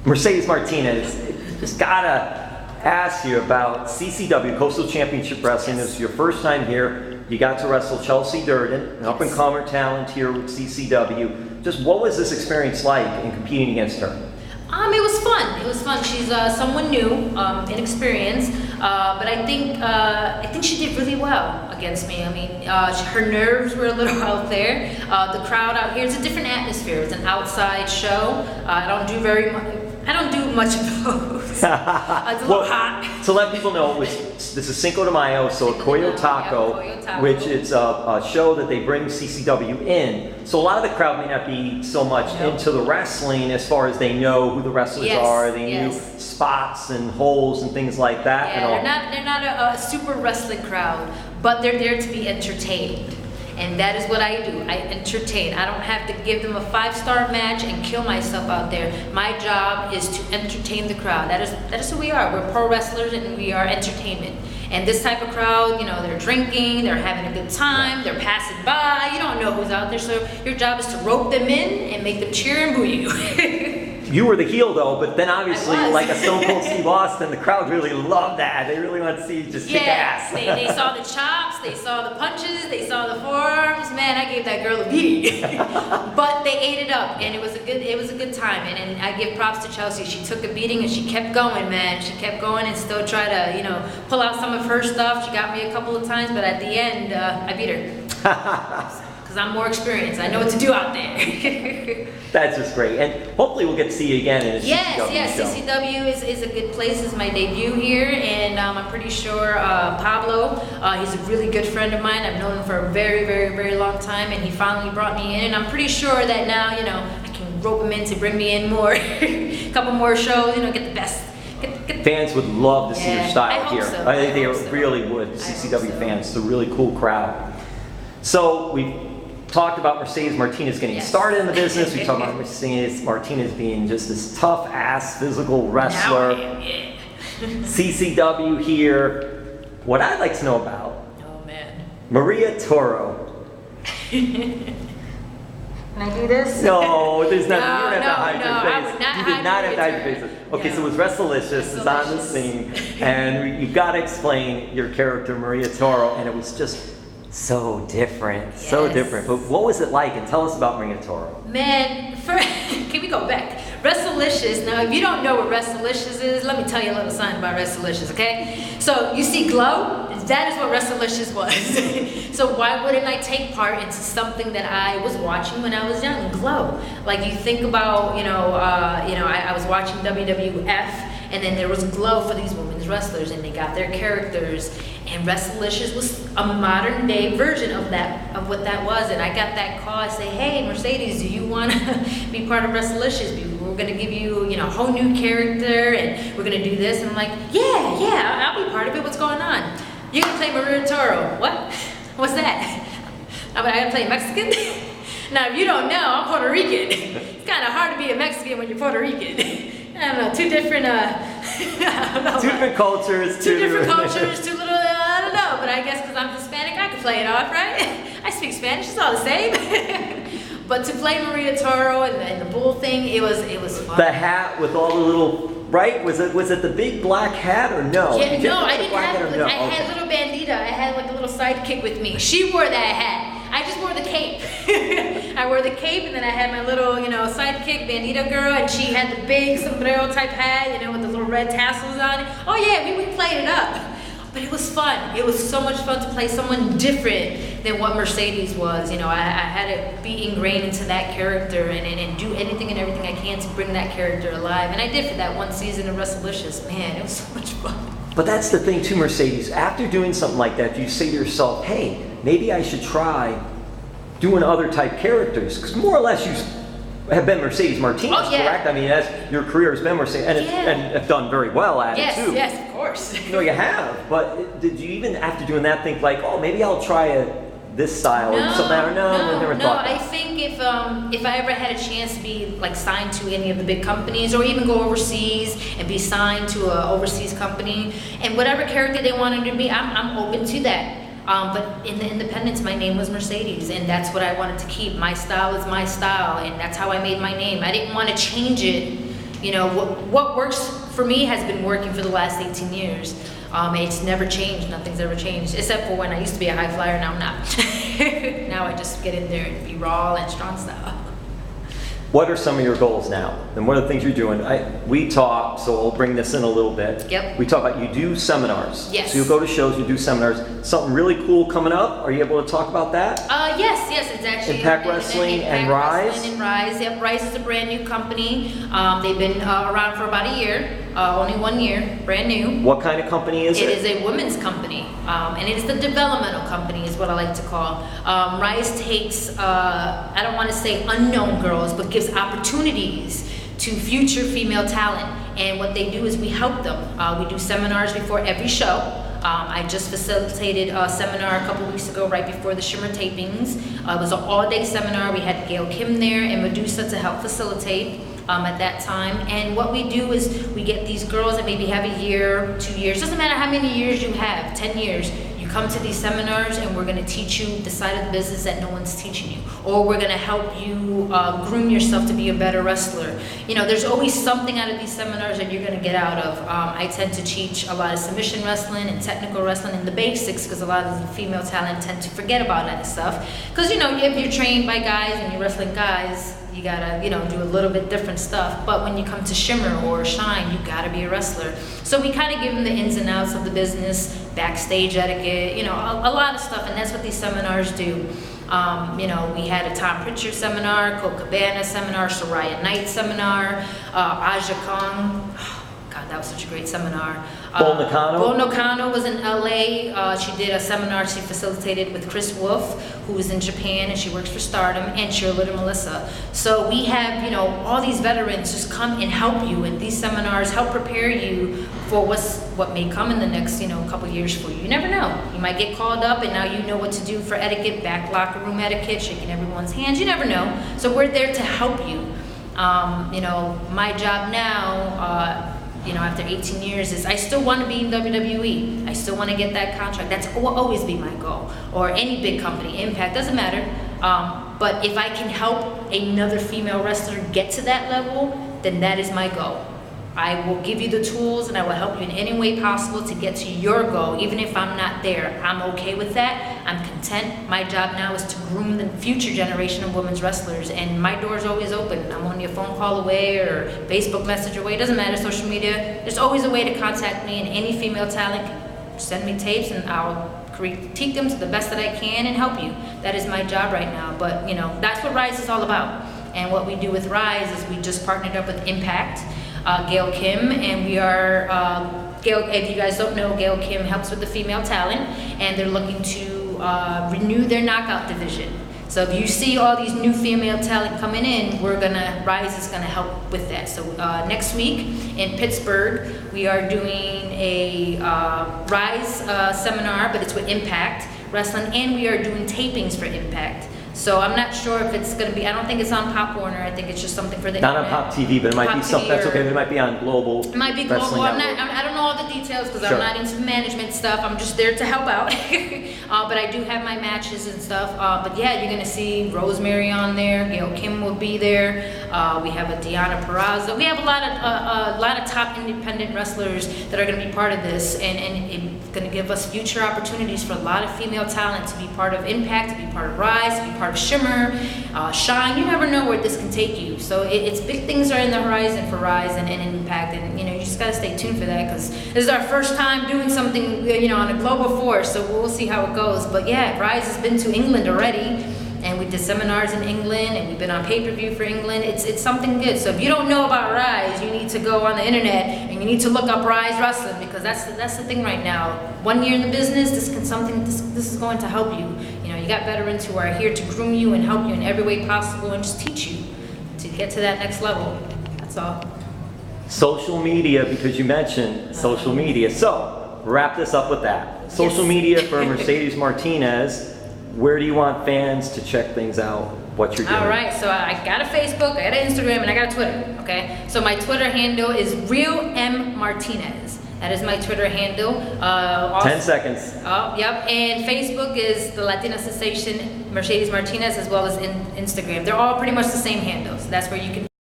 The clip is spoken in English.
Mercedes Martinez, just gotta ask you about CCW, Coastal Championship Wrestling. This is your first time here. You got to wrestle Chelsea Durden, an up-and-comer talent here with CCW. Just what was this experience like in competing against her? It was fun. It was fun. She's someone new, inexperienced, but I think she did really well against me. I mean, her nerves were a little out there. The crowd out here, it's a different atmosphere. It's an outside show. I don't do much of those. It's a little hot. To let people know, this is Cinco de Mayo, so a Coyo Taco, which is a show that they bring CCW in. So a lot of the crowd may not be so much into the wrestling as far as they know who the wrestlers are. They knew spots and holes and things like that. Yeah, they're not a super wrestling crowd, but they're there to be entertained. And that is what I do. I entertain. I don't have to give them a 5-star match and kill myself out there. My job is to entertain the crowd. That is who we are. We're pro wrestlers and we are entertainment. And this type of crowd, you know, they're drinking, they're having a good time, they're passing by, you don't know who's out there. So your job is to rope them in and make them cheer and boo you. You were the heel though, but then obviously, like a Stone Cold Steve Austin, the crowd really loved that. They really want to see you just kick ass. They saw the chops, they saw the punches, they saw the forearms. Man, I gave that girl a beating. But they ate it up, and it was a good time. And I give props to Chelsea. She took a beating and she kept going, man. She kept going and still tried to, you know, pull out some of her stuff. She got me a couple of times, but at the end, I beat her. Because I'm more experienced. I know what to do out there. That's just great. And hopefully we'll get to see you again in a CCW show. CCW is a good place. It's my debut here, and I'm pretty sure Pablo, he's a really good friend of mine. I've known him for a very, very, very long time, and he finally brought me in. And I'm pretty sure that now, you know, I can rope him in to bring me in more, a couple more shows, you know, get the best. Fans would love to see your style here. So. I think they really would. CCW fans, it's a really cool crowd. So we talked about Mercedes Martinez getting started in the business. We talked about Mercedes Martinez being just this tough-ass physical wrestler. CCW here. What I'd like to know about Maria Toro. Can I do this? No, there's nothing. You didn't have to hide your face. You did not have to hide your face. Okay, so it was Wrestlicious is on the scene, and you've got to explain your character, Maria Toro, and it was just so different, so different. But what was it like? And tell us about Maria Toro. Man, can we go back? Wrestlicious. Now, if you don't know what Wrestlicious is, let me tell you a little something about Wrestlicious, okay? So, you see Glow? That is what Wrestlicious was. So why wouldn't I take part into something that I was watching when I was young? Glow. Like you think about, I was watching WWF, and then there was Glow for these women's wrestlers, and they got their characters. And Wrestlicious was a modern day version of what that was. And I got that call. I say, hey, Mercedes, do you want to be part of Wrestlicious? We're going to give you, a whole new character, and we're going to do this. And I'm like, yeah, I'll be part of it. What's going on? You're going to play Maria Toro. What? What's that? I got to play Mexican? Now, if you don't know, I'm Puerto Rican. It's kind of hard to be a Mexican when you're Puerto Rican. I don't know, two different cultures, two little, I don't know, but I guess because I'm Hispanic, I can play it off, right? I speak Spanish, it's all the same. But to play Maria Toro and the bull thing, it was fun. The hat with all the little, right? Was it the big black hat or no? Yeah, no, I didn't have it. I had little bandita. I had like a little sidekick with me. She wore that hat. I just wore the cape. I wore the cape, and then I had my little, sidekick, bandito girl, and she had the big sombrero type hat, with the little red tassels on it. Oh yeah, we played it up. But it was fun. It was so much fun to play someone different than what Mercedes was. I had to be ingrained into that character and do anything and everything I can to bring that character alive. And I did for that one season of Wrestlicious. Man, it was so much fun. But that's the thing too, Mercedes. After doing something like that, you say to yourself, hey, maybe I should try doing other type characters. Because more or less you have been Mercedes Martinez, correct? I mean, your career has been Mercedes, and have done very well at it too. Yes, of course. No, you have. But did you even, after doing that, think like, oh, maybe I'll try this style or something? Or I never thought that. I think if I ever had a chance to be like signed to any of the big companies, or even go overseas and be signed to an overseas company, and whatever character they wanted to be, I'm open to that. But in the independents, my name was Mercedes, and that's what I wanted to keep. My style is my style, and that's how I made my name. I didn't want to change it You know, what works for me has been working for the last 18 years. It's never changed. Nothing's ever changed, except for when I used to be a high flyer. Now I'm not. Now I just get in there and be raw and strong style. What are some of your goals now? And what are the things you're doing? We talk, so we'll bring this in a little bit. Yep. We talk about you do seminars. Yes. So you go to shows, you do seminars. Something really cool coming up. Are you able to talk about that? Yes, it's actually Impact Wrestling and Rise. Wrestling and Rise. Yep, Rise is a brand new company. They've been around for about a year, only 1 year, brand new. What kind of company is it? It is a women's company, and it is the developmental company, is what I like to call. Rise takes, I don't want to say unknown girls, but gives opportunities to future female talent. And what they do is we help them. We do seminars before every show. I just facilitated a seminar a couple weeks ago right before the Shimmer tapings. It was an all-day seminar. We had Gail Kim there and Medusa to help facilitate at that time. And what we do is we get these girls that maybe have a year, 2 years, doesn't matter how many years you have, 10 years, you come to these seminars and we're gonna teach you the side of the business that no one's teaching you. Or we're gonna help you groom yourself to be a better wrestler. You know, there's always something out of these seminars that you're gonna get out of. I tend to teach a lot of submission wrestling and technical wrestling and the basics, because a lot of the female talent tend to forget about that stuff. Because, you know, if you're trained by guys and you're wrestling guys, you gotta, you know, do a little bit different stuff. But when you come to Shimmer or Shine, you gotta be a wrestler. So we kind of give them the ins and outs of the business, backstage etiquette, you know, a lot of stuff, and that's what these seminars do. You know, we had a Tom Pritchard seminar, Colt Cabana seminar, Soraya Knight seminar, Aja Kong. God, that was such a great seminar. Bull Nakano? Bull Nakano was in LA. She did a seminar she facilitated with Chris Wolf, who was in Japan, and she works for Stardom, and Cheerleader Melissa. So we have, you know, all these veterans just come and help you, and these seminars help prepare you for what may come in the next, you know, couple years for you. You never know. You might get called up, and now you know what to do for etiquette, back locker room etiquette, shaking everyone's hands. You never know. So we're there to help you. You know, my job now, you know, after 18 years is I still want to be in WWE. I still want to get that contract. That's will always be my goal. Or any big company, Impact, doesn't matter. But if I can help another female wrestler get to that level, then that is my goal. I will give you the tools and I will help you in any way possible to get to your goal. Even if I'm not there, I'm okay with that. I'm content. My job now is to groom the future generation of women's wrestlers, and my door's always open. I'm only a phone call away or Facebook message away. It doesn't matter, social media. There's always a way to contact me, and any female talent can send me tapes and I'll critique them to the best that I can and help you. That is my job right now. But, you know, that's what Rise is all about. And what we do with Rise is we just partnered up with Impact, Gail Kim, and we are, Gail, if you guys don't know, Gail Kim helps with the female talent, and they're looking to renew their knockout division. So if you see all these new female talent coming in, Rise is gonna help with that. So next week in Pittsburgh, we are doing a Rise seminar, but it's with Impact Wrestling, and we are doing tapings for Impact. So I'm not sure if it's going to be, I don't think it's on Pop Warner. I think it's just something for the Not internet. on Pop TV, but it might Pop be something, TV that's okay, it might be on Global. It might be global. I don't know all the details because Sure. I'm not into management stuff. I'm just there to help out. But I do have my matches and stuff. But yeah, you're going to see Rosemary on there. Gail Kim will be there. We have a Deanna Peraza. We have a lot of top independent wrestlers that are going to be part of this, and it's going to give us future opportunities for a lot of female talent to be part of Impact, to be part of Rise, to be part of Shimmer, Shine. You never know where this can take you. So it's big things are in the horizon for Rise and Impact, and you know, you just gotta stay tuned for that, because this is our first time doing something, you know, on a global force. So we'll see how it goes. But yeah, Rise has been to England already, and we did seminars in England, and we've been on pay-per-view for England. It's something good. So if you don't know about Rise, you need to go on the internet and you need to look up Rise Wrestling, because that's the thing right now. 1 year in the business, this is going to help you. You know, you got veterans who are here to groom you and help you in every way possible and just teach you to get to that next level. That's all. Social media, because you mentioned social media. So wrap this up with that. Social Yes. media for Mercedes Martinez. Where do you want fans to check things out, what you're doing? All right, so I got a Facebook, I got an Instagram, and I got a Twitter, okay? So my Twitter handle is Real M Martinez. That is my Twitter handle. 10 seconds. Oh, yep. And Facebook is the Latina sensation Mercedes Martinez, as well as Instagram. They're all pretty much the same handles. That's where you can